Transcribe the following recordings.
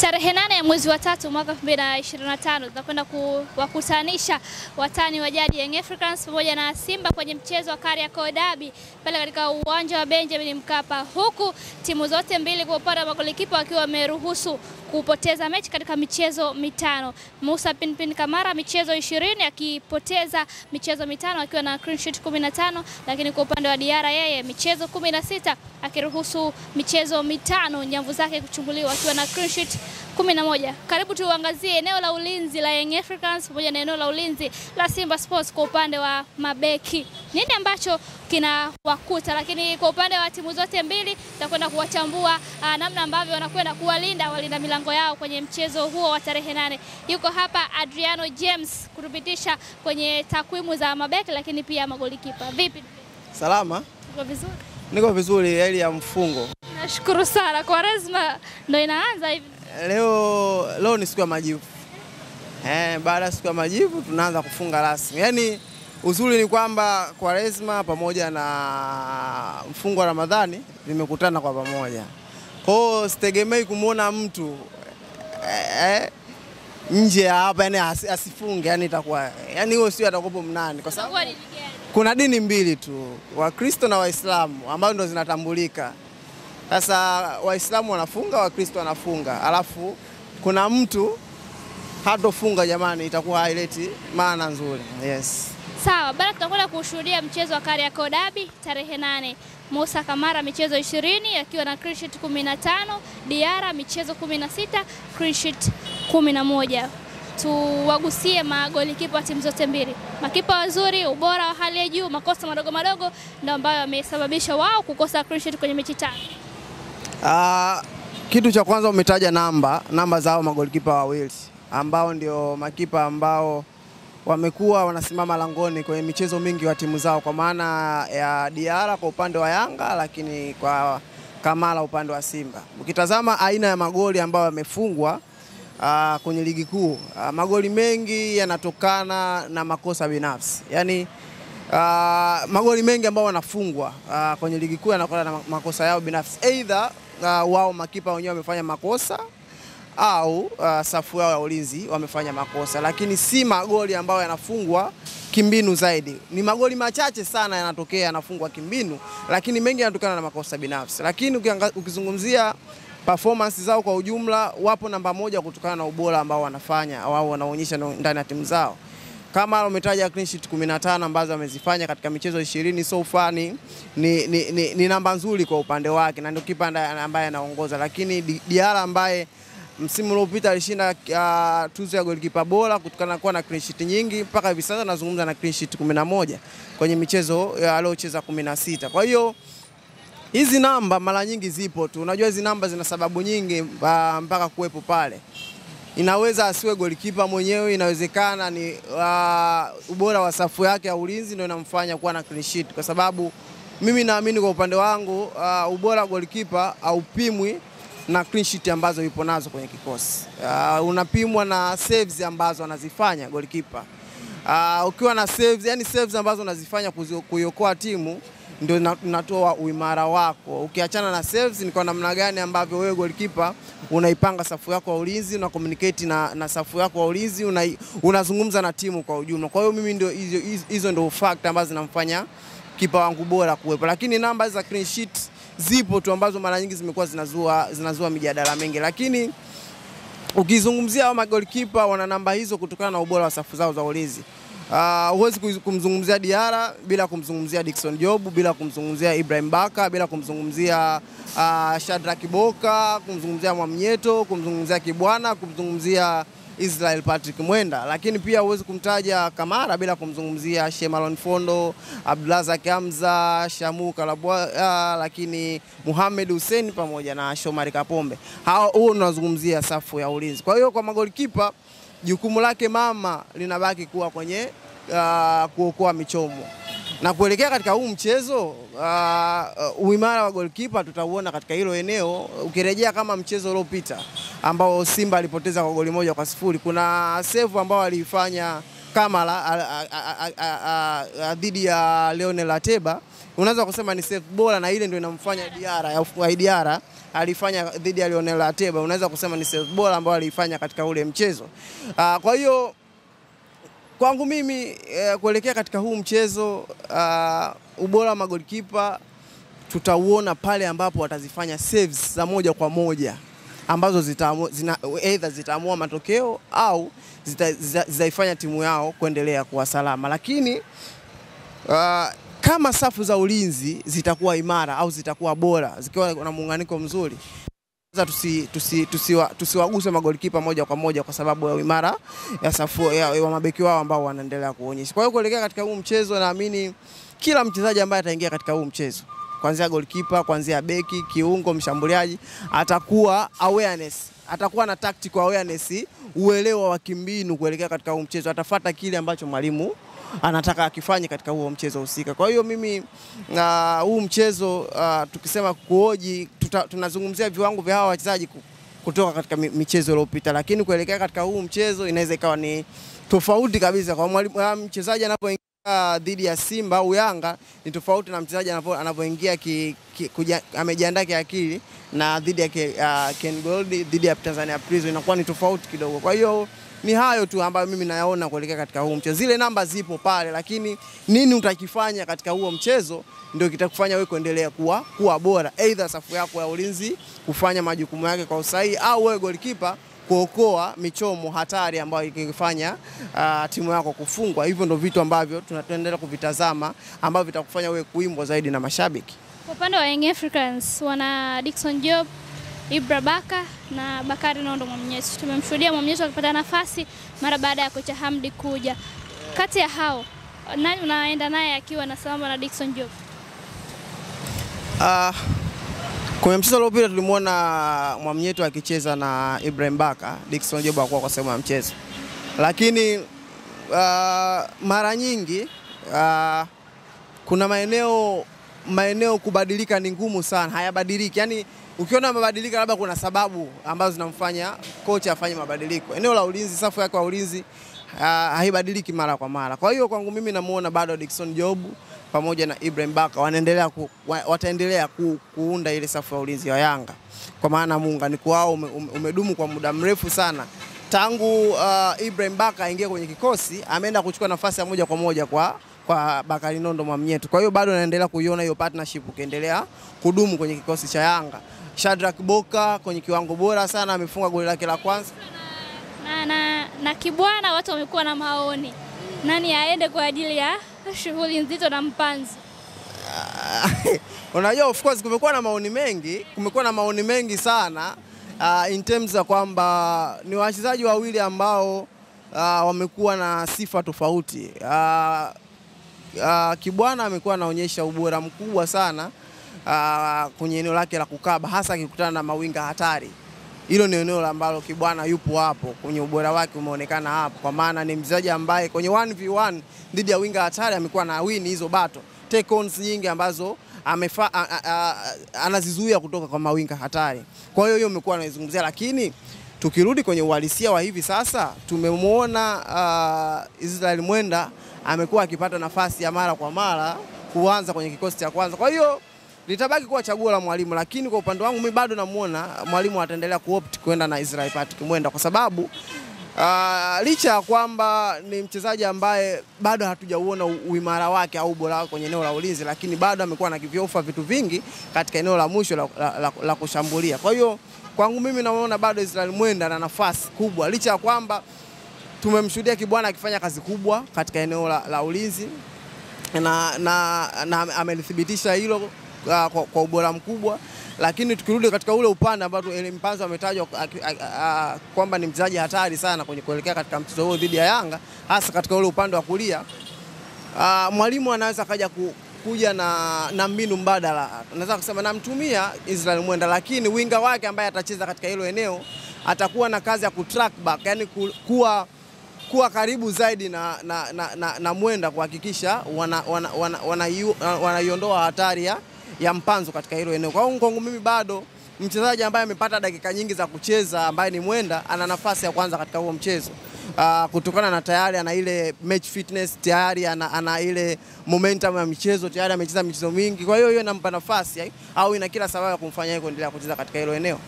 Tarehe 8 ya mwezi wa 3 mwaka 2025 tutakwenda kuwakutanisha watani wa jadi Young Africans pamoja na Simba kwenye mchezo wa Kariakoo Derby pale katika uwanja wa Benjamin Mkapa, huku timu zote mbili kwa upande wa magolikipa wakiwa wameruhusu kupoteza mechi katika michezo mitano. Musa Pinpin Kamara michezo 20 akipoteza michezo mitano akiwa na clean sheet 15, lakini kwa upande wa Diarra yeye michezo 16 akiruhusu michezo mitano nyavu zake kuchunguliwa akiwa na clean sheet 11. Karibu tuangazie eneo la ulinzi la Young Africans pamoja na eneo la ulinzi la Simba Sports kwa upande wa mabeki. Nini ambacho kinawakuta, lakini kwa upande wa timu zote mbili tutakwenda kuwachambua namna ambavyo wanakwenda kuwalinda walinda milango yao kwenye mchezo huo wa tarehe 8. Yuko hapa Adriano James kutupitisha kwenye takwimu za mabeki lakini pia magolikipa. Vipi? Salama? Uko vizuri? Niko vizuri, hali ya mfungo. Nashukuru sana. Kwaresma ndio inaanza hivi. Leo ni siku ya majivu. Baada ya siku ya majivu tunaanza kufunga rasmi. Yaani uzuri ni kwamba Kwaresma pamoja na mfungo wa Ramadhani vimekutana kwa pamoja. Kwa hiyo sitegemei kumuona mtu nje ya hapa yani asifunge, yani itakuwa yani huo sio atakopo mnani kwa sababu kuna dini mbili tu, Wakristo na Waislamu ambao ndio zinatambulika. Sasa Waislamu wanafunga, Wakristo wanafunga. Alafu kuna mtu hatofunga, jamani, itakuwa haileti maana nzuri. Yes. Sawa, bado tutakwenda kushuhudia mchezo wa Kariakoo Derby tarehe 8. Musa Kamara michezo 20 akiwa na clean sheet 15, Diarra michezo 16, clean sheet 11. Tuwagusie magolikipa wa timu zote mbili. Makipa wazuri, ubora wa hali ya juu, makosa madogo madogo ndio ambayo yamesababisha wao kukosa clean sheet kwenye mechi tano. Kitu cha kwanza umetaja namba zao magolikipa wawili ambao ndio makipa ambao wamekuwa wanasimama langoni kwenye michezo mingi wa timu zao, kwa maana ya Diarra kwa upande wa Yanga, lakini kwa Kamara upande wa Simba. Ukitazama aina ya magoli ambayo yamefungwa kwenye ligi kuu, magoli mengi yanatokana na makosa binafsi. Yaani magoli mengi ambao wanafungwa kwenye ligi kuu yanatokana na makosa yao binafsi. Either wao makipa wenyewe wamefanya makosa au safu yao ya ulinzi wamefanya makosa, lakini si magoli ambayo yanafungwa kimbinu zaidi. Ni magoli machache sana yanatokea yanafungwa kimbinu, lakini mengi yanatokana na makosa binafsi. Lakini ukizungumzia performance zao kwa ujumla, wapo namba moja kutokana na ubora ambao wanafanya au wanaonyesha ndani ya timu zao. Kama umetaja clean sheet 15 ambazo amezifanya katika michezo 20 so far, ni namba nzuri kwa upande wake na ndio kipa ambaye anaongoza. Lakini Diarra ambaye msimu uliopita alishinda tuzo ya golikipa bora kutokana na kuwa na clean sheet nyingi, mpaka hivi sasa nazungumza na clean sheet 11 kwenye michezo aliocheza 16. Kwa hiyo hizi namba mara nyingi zipo tu. Unajua hizi namba zina sababu nyingi mpaka kuwepo pale. Inaweza asiwe golikipa mwenyewe, inawezekana ni ubora wa safu yake ya ulinzi ndio inamfanya kuwa na clean sheet, kwa sababu mimi naamini kwa upande wangu ubora wa golikipa haupimwi na clean sheet ambazo yupo nazo kwenye kikosi. Unapimwa na saves ambazo anazifanya golikipa. Ukiwa na saves, yani saves ambazo unazifanya kuiokoa timu, ndio unatoa uimara wako. Ukiachana na saves, ni kwa namna gani ambavyo wewe golikipa unaipanga safu yako ya ulinzi, una communicate na safu yako ya ulinzi, unazungumza na timu kwa ujumla. Kwa hiyo mimi ndio hizo ndio factor ambazo zinamfanya kipa wangu bora kuwepo. Lakini namba za clean sheet zipo tu ambazo mara nyingi zimekuwa zinazua mijadala mengi, lakini ukizungumzia hao magolikipa wana namba hizo kutokana na ubora wa safu zao za ulinzi. Huwezi kumzungumzia Diarra bila kumzungumzia Dickson Job, bila kumzungumzia Ibrahim Baka, bila kumzungumzia Shadrack Boka, kumzungumzia Mwamnyeto, kumzungumzia Kibwana, kumzungumzia Israel Patrick Mwenda. Lakini pia huwezi kumtaja Kamara bila kumzungumzia Shemalon Fondo, Abdulazak Hamza, Shamu Kalabwa, lakini Mohamed Hussein pamoja na Shomari Kapombe. Hao unazungumzia safu ya ulinzi. Kwa hiyo kwa magolikipa jukumu lake mama linabaki kuwa kwenye kuokoa michomo. Na kuelekea katika huu mchezo, uimara wa golikipa tutauona katika hilo eneo. Ukirejea kama mchezo uliopita ambao Simba alipoteza kwa goli 1-0, kuna save ambao alifanya Kamara dhidi ya Leonel Ateba. Unaweza kusema ni save bora, na ile ndio inamfanya Diarra alifanya dhidi ya Lionel Ateba, unaweza kusema ni save bora ambayo alifanya katika ule mchezo. Kwa hiyo kwangu mimi kuelekea katika huu mchezo, ubora wa magolikipa tutauona pale ambapo watazifanya saves za moja kwa moja ambazo either zitaamua matokeo au zitaifanya timu yao kuendelea kuwa salama. Lakini kama safu za ulinzi zitakuwa imara au zitakuwa bora, zikiwa na muunganiko mzuri, tusiwaguse magolikipa moja kwa moja kwa sababu ya imara ya safu ya mabeki wao ambao wanaendelea kuonyesha. Kwa hiyo kuelekea katika huu mchezo, naamini kila mchezaji ambaye ataingia katika huu mchezo, kuanzia goalkeeper, kuanzia beki, kiungo, mshambuliaji, atakuwa na tactical awareness, uelewa wa kimbinu kuelekea katika huu mchezo. Atafuata kile ambacho mwalimu anataka akifanye katika huo mchezo husika. Kwa hiyo mimi huu mchezo tukisema kuoji, tunazungumzia viwango vya hawa wachezaji kutoka katika michezo iliyopita, lakini kuelekea katika huu mchezo inaweza ikawa ni tofauti kabisa. Kwa mwalimu, mchezaji anapoingia dhidi ya Simba au Yanga ni tofauti na mchezaji anapoingia amejiandaa kiakili, na dhidi ya Ken Gold, dhidi ya Tanzania Prison inakuwa ni tofauti kidogo. Kwa hiyo ni hayo tu ambayo mimi nayaona kuelekea katika huu mchezo. Zile namba zipo pale, lakini nini utakifanya katika huo mchezo ndio kitakufanya wewe kuendelea kuwa bora. Either safu yako ya ulinzi kufanya majukumu yake kwa usahihi, au wewe goalkeeper kuokoa michomo hatari ambayo ikifanya timu yako kufungwa. Hivyo ndio vitu ambavyo tunaendelea kuvitazama ambavyo vitakufanya wewe kuimbwa zaidi na mashabiki. Kwa upande wa Young Africans wana Dickson Job, Ibra Baka na Bakari Nondo Mwamnyeto. Tumemshuhudia Mwamnyeto akipata nafasi mara baada ya kocha Hamdi kuja. Kati ya hao, nani unaenda naye akiwa na sambamba na Dickson Job? Kwenye mchezo uliopita tulimuona Mwamnyeto akicheza na Ibrahim Baka, Dickson Job hakuwa kwa sehemu ya mchezo. Lakini mara nyingi kuna maeneo kubadilika ni ngumu sana, hayabadiliki. Yaani ukiona mabadilika labda kuna sababu ambazo zinamfanya kocha afanye mabadiliko. Eneo la ulinzi, safu yake ya ulinzi haibadiliki mara kwa mara. Kwa hiyo kwangu mimi namuona bado Dickson Job pamoja na Ibrahim Baka wataendelea kuunda ile safu ya ulinzi ya Yanga, kwa maana muunganiko wao umedumu kwa muda mrefu sana. Tangu Ibrahim Baka aingia kwenye kikosi, ameenda kuchukua nafasi ya moja kwa moja kwa Bakari Nondo Mwamnyeto. Kwa hiyo bado naendelea kuiona hiyo partnership ukiendelea kudumu kwenye kikosi cha Yanga. Shadrack Boka kwenye kiwango bora sana, amefunga goli lake la kwanza. Na Kibwana watu wamekuwa na maoni, nani aende kwa ajili ya shughuli nzito na Mpanzu? Unajua, of course kumekuwa na maoni mengi sana in terms ya kwamba ni wachezaji wawili ambao wamekuwa na sifa tofauti. Kibwana amekuwa anaonyesha ubora mkubwa sana kwenye eneo lake la kukaba, hasa akikutana na mawinga hatari. Hilo ni eneo ambalo Kibwana yupo hapo, kwenye ubora wake umeonekana hapo, kwa maana ni mchezaji ambaye kwenye 1v1 dhidi ya winga hatari amekuwa na win hizo battle, take ons nyingi ambazo anazizuia kutoka kwa mawinga hatari. Kwa hiyo umekuwa anaizungumzia, lakini tukirudi kwenye uhalisia wa hivi sasa, tumemwona Israel Mwenda amekuwa akipata nafasi ya mara kwa mara kuanza kwenye kikosi cha kwanza. Kwa hiyo litabaki kuwa chaguo la mwalimu, lakini kwa upande wangu mimi bado namuona mwalimu ataendelea kuopt kwenda na Israel Patrick Mwenda, kwa sababu licha ya kwamba ni mchezaji ambaye bado hatujauona uimara wake au ubora wake kwenye eneo la ulinzi, lakini bado amekuwa anakivyofa vitu vingi katika eneo la mwisho la kushambulia. Kwa hiyo kwangu mimi naona bado Israel Mwenda ana nafasi kubwa, licha ya kwamba tumemshuhudia Kibwana akifanya kazi kubwa katika eneo la ulinzi na amelithibitisha hilo kwa ubora mkubwa. Lakini tukirudi katika ule upande ambao Mpanzu ametajwa kwamba ni mchezaji hatari sana kwenye kuelekea katika mchezo huo dhidi ya Yanga, hasa katika ule upande wa kulia, mwalimu anaweza kuja na mbinu mbadala. Naweza kusema namtumia Israel Mwenda, lakini winga wake ambaye atacheza katika hilo eneo atakuwa na kazi ya kutrack back, yani kuwa karibu zaidi na Mwenda, kuhakikisha wanaiondoa hatari ya Mpanzu katika hilo eneo. Kwa hiyo kwangu mimi bado mchezaji ambaye amepata dakika nyingi za kucheza ambaye ni Mwenda ana nafasi ya kwanza katika huo mchezo. kutokana na tayari ana ile match fitness, tayari ana ile momentum ya michezo, tayari amecheza michezo mingi. Kwa hiyo inampa nafasi au ina kila sababu ya kumfanya yeye kuendelea kucheza katika hilo eneo.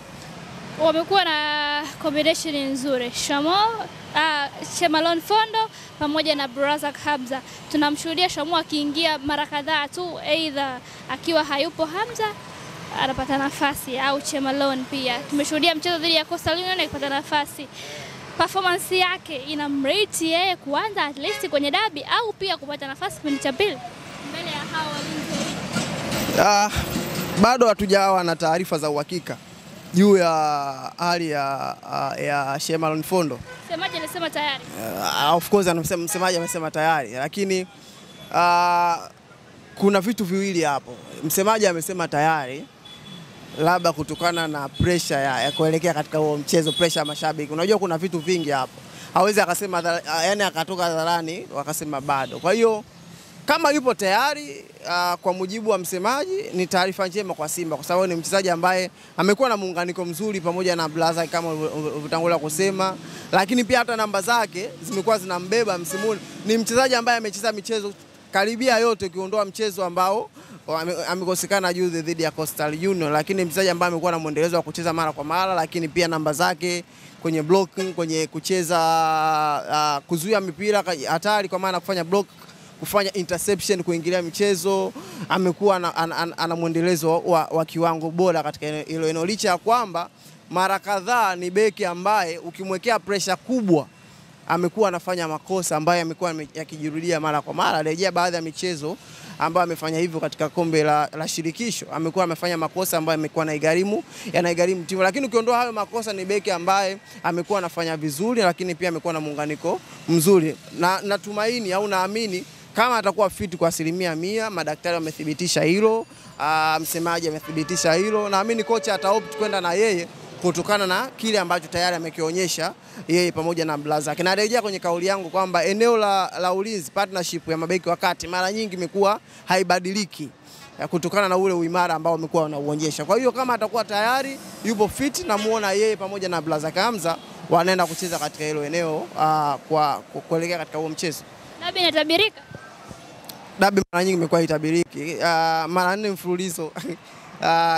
Wamekuwa na combination nzuri, Shemalon Fondo pamoja na Abdurazak Hamza. Tunamshuhudia Shamo akiingia mara kadhaa tu, either akiwa hayupo Hamza anapata nafasi au Shemalon pia. Tumeshuhudia mchezo dhidi ya Coastal Union akipata nafasi. Performance yake inamrate yeye kuanza at least kwenye dabi au pia kupata nafasi kwenye cha pili mbele ya hao walinzi. Bado hatujawa na taarifa za uhakika juu ya hali ya Shemalon Fondo. Msemaji anasema tayari. Of course msemaji amesema tayari, lakini kuna vitu viwili hapo. Msemaji amesema tayari, labda kutokana na pressure ya kuelekea katika huo mchezo, pressure ya mashabiki. Unajua kuna vitu vingi hapo. Hawezi akasema yani akatoka hadharani wakasema bado. Kwa hiyo kama yupo tayari, kwa mujibu wa msemaji, ni taarifa njema kwa Simba kwa sababu ni mchezaji ambaye amekuwa na muunganiko mzuri pamoja na Blaza kama ulitangulia kusema, lakini pia hata namba zake zimekuwa zinambeba msimu. Ni mchezaji ambaye amecheza michezo karibia yote ukiondoa mchezo ambao amekosekana juzi dhidi ya Coastal Union, lakini mchezaji ambaye amekuwa na muendelezo wa kucheza mara kwa mara, lakini pia namba zake kwenye blocking, kwenye kucheza kuzuia mipira hatari kwa maana kufanya block, kufanya interception, kuingilia michezo, amekuwa ana muendelezo wa kiwango bora katika hilo eneo, licha ya kwamba mara kadhaa ni beki ambaye ukimwekea pressure kubwa amekuwa anafanya makosa ambayo yamekuwa yakijirudia mara kwa mara. Rejea baadhi ya michezo ambayo amefanya hivyo katika kombe la shirikisho, amekuwa amefanya makosa ambayo yamekuwa yanaigharimu timu, lakini ukiondoa hayo makosa ni beki ambaye amekuwa anafanya vizuri, lakini pia amekuwa na muunganiko mzuri. Na natumaini au naamini kama atakuwa fit kwa 100%, madaktari wamethibitisha hilo, msemaji amethibitisha hilo, naamini kocha ataopt kwenda na yeye kutokana na kile ambacho tayari amekionyesha yeye pamoja na Blaza. Kinarejea kwenye kauli yangu kwamba eneo la ulinzi, partnership ya mabeki wakati mara nyingi imekuwa haibadiliki kutokana na ule uimara ambao wamekuwa wanauonyesha. Kwa hiyo kama atakuwa tayari yupo fit, na muona yeye pamoja na Blaza Hamza wanaenda kucheza katika hilo eneo kwa kuelekea katika huo mchezo. Dabi inatabirika? Dabi mara nyingi imekuwa itabiriki. Mara 4 mfululizo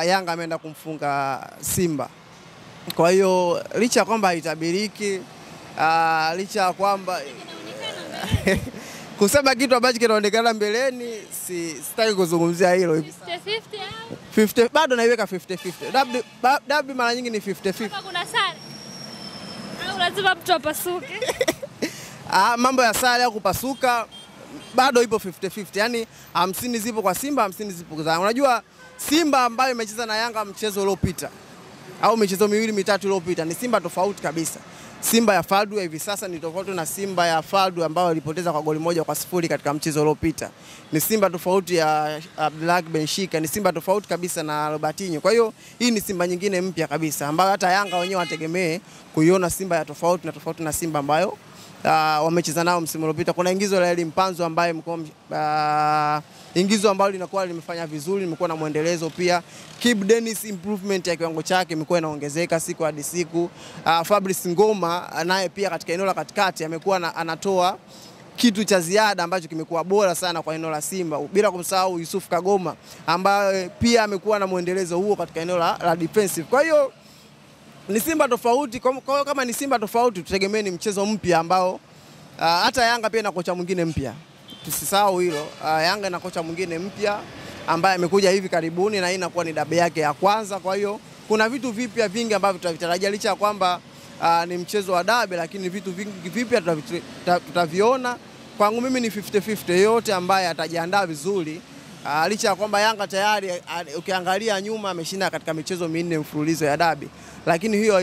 Yanga ameenda kumfunga Simba. Kwa hiyo licha ya kwamba haitabiriki, licha ya kwamba kusema kitu ambacho kinaonekana mbeleni, sitaki kuzungumzia hilo. 50-50 bado naiweka 50-50. Dabi mara nyingi ni 50-50. Kama kuna sare au lazima mtu apasuke? Mambo ya sare au kupasuka bado ipo 50-50. Yaani 50 zipo kwa Simba, 50 zipo kwa Yanga. Unajua Simba ambayo imecheza na Yanga mchezo uliopita au michezo miwili mitatu iliyopita ni Simba tofauti kabisa. Simba ya Faldu hivi sasa ni tofauti na Simba ya Faldu ambayo ilipoteza kwa goli 1-0 katika mchezo uliopita. Ni Simba tofauti ya Abdullah Benshika, ni Simba tofauti kabisa na Robertinho. Kwa hiyo hii ni Simba nyingine mpya kabisa ambayo hata Yanga wenyewe wategemee kuiona Simba ya tofauti na Simba ambayo wamecheza nao msimu uliopita. Kuna ingizo la Eli Mpanzo ambaye ingizo ambalo linakuwa limefanya vizuri, limekuwa na muendelezo pia. Kib Dennis improvement ya kiwango chake imekuwa inaongezeka siku hadi siku. Fabrice Ngoma naye pia katika eneo la katikati amekuwa anatoa kitu cha ziada ambacho kimekuwa bora sana kwa eneo la Simba, bila kumsahau Yusuf Kagoma ambaye pia amekuwa na muendelezo huo katika eneo la defensive. Kwa hiyo ni Simba tofauti. Kwa hiyo kama ni Simba tofauti, tutegemee ni mchezo mpya ambao hata Yanga pia na kocha mwingine mpya. Tusisahau hilo. Yanga na kocha mwingine mpya ambaye amekuja hivi karibuni, na hii inakuwa ni dabi yake ya kwanza. Kwa hiyo kuna vitu vipya vingi ambavyo tutavitarajia, licha ya kwamba ni mchezo wa dabi, lakini vitu vingi vipya tutaviona. Kwangu mimi ni 50-50, yote ambaye atajiandaa vizuri. Licha ya kwamba Yanga tayari ukiangalia nyuma ameshinda katika michezo 4 mfululizo ya dabi, lakini hiyo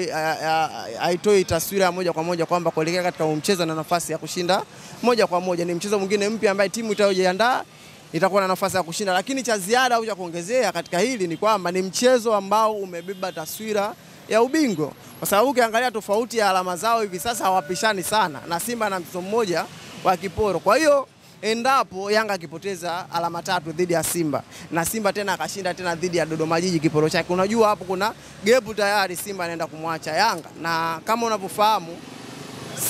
haitoi taswira moja kwa moja kwamba kuelekea katika mchezo na nafasi ya kushinda moja kwa moja. Ni mchezo mwingine mpya ambaye timu itayojiandaa itakuwa na nafasi ya kushinda, lakini cha ziada au cha kuongezea katika hili ni kwamba ni mchezo ambao umebeba taswira ya ubingwa, kwa sababu ukiangalia tofauti ya alama zao hivi sasa hawapishani sana, na Simba na mchezo mmoja wa kiporo. Kwa hiyo endapo Yanga akipoteza alama 3 dhidi ya Simba na Simba tena akashinda tena dhidi ya Dodoma Jiji kiporo chake, unajua hapo kuna gap tayari, Simba anaenda kumwacha Yanga. Na kama unavyofahamu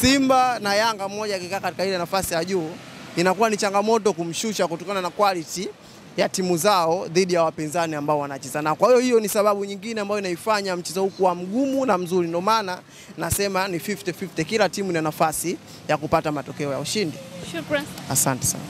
Simba na Yanga mmoja akikaa katika ile nafasi ya juu, inakuwa ni changamoto kumshusha kutokana na quality ya timu zao dhidi ya wapinzani ambao wanacheza nao. Kwa hiyo ni sababu nyingine ambayo inaifanya mchezo huu kuwa mgumu na mzuri. Ndio maana nasema ni 50-50, kila timu ina nafasi ya kupata matokeo ya ushindi. Shukrani. Asante sana.